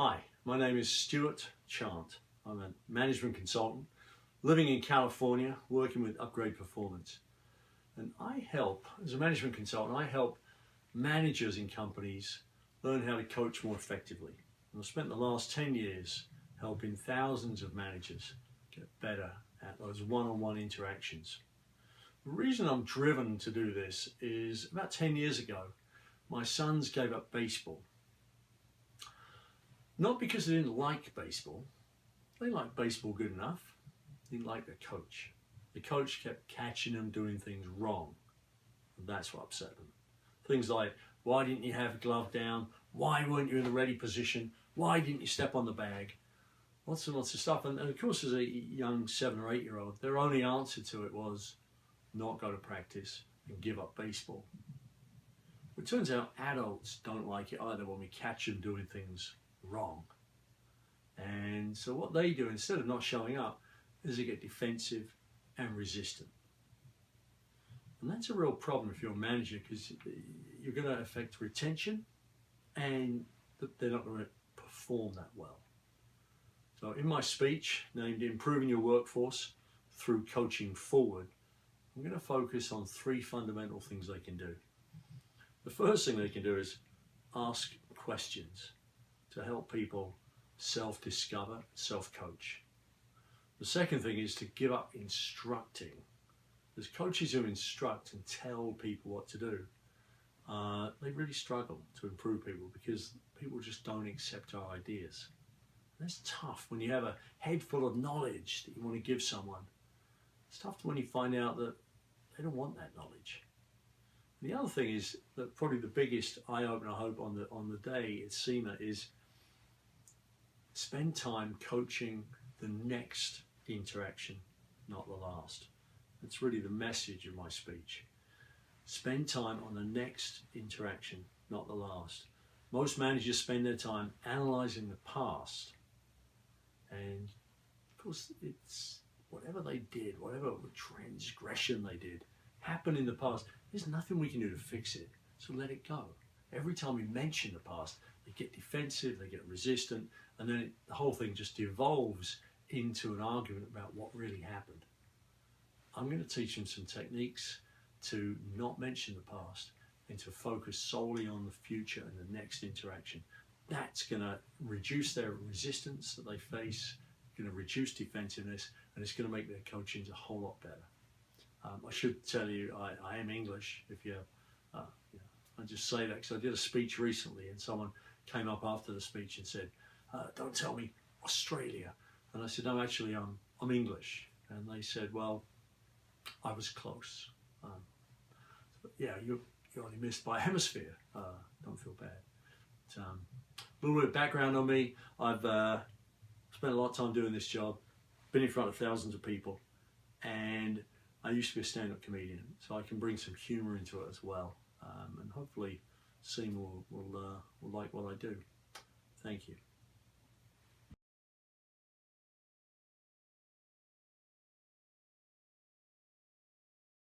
Hi, my name is Stuart Chant. I'm a management consultant living in California, working with Upgrade Performance. And as a management consultant, I help managers in companies learn how to coach more effectively. And I've spent the last 10 years helping thousands of managers get better at those one-on-one interactions. The reason I'm driven to do this is about 10 years ago, my sons gave up baseball. Not because they didn't like baseball. They liked baseball good enough. They didn't like their coach. The coach kept catching them doing things wrong. And that's what upset them. Things like, why didn't you have a glove down? Why weren't you in the ready position? Why didn't you step on the bag? Lots and lots of stuff. And of course, as a young 7 or 8 year old, their only answer to it was not go to practice and give up baseball. It turns out adults don't like it either when we catch them doing things wrong. And so what they do, instead of not showing up, is they get defensive and resistant. And that's a real problem if you're a manager, because you're going to affect retention and they're not going to perform that well. So in my speech named Improving Your Workforce Through Coaching Forward, I'm going to focus on 3 fundamental things they can do. The first thing they can do is ask questions to help people self-discover, self-coach. The second thing is to give up instructing. There's coaches who instruct and tell people what to do. They really struggle to improve people because people just don't accept our ideas. And that's tough when you have a head full of knowledge that you want to give someone. It's tough when you find out that they don't want that knowledge. And the other thing is that probably the biggest eye-opener, I hope, on the day at SEMA is spend time coaching the next interaction, not the last. That's really the message of my speech. Spend time on the next interaction, not the last. Most managers spend their time analyzing the past. And of course, it's whatever they did, whatever transgression they did, happened in the past. There's nothing we can do to fix it, so let it go. Every time we mention the past, they get defensive, they get resistant, and then the whole thing just devolves into an argument about what really happened. I'm going to teach them some techniques to not mention the past and to focus solely on the future and the next interaction. That's going to reduce their resistance that they face, going to reduce defensiveness, and it's going to make their coaching a whole lot better. I should tell you, I am English. If I just say that because I did a speech recently and someone came up after the speech and said, don't tell me Australia. And I said, no, actually, I'm English. And they said, well, I was close. Yeah, you only missed by a hemisphere. Don't feel bad. But, a little bit of background on me. I've spent a lot of time doing this job, been in front of thousands of people, and I used to be a stand-up comedian, so I can bring some humor into it as well. And hopefully SEMA will like what I do. Thank you.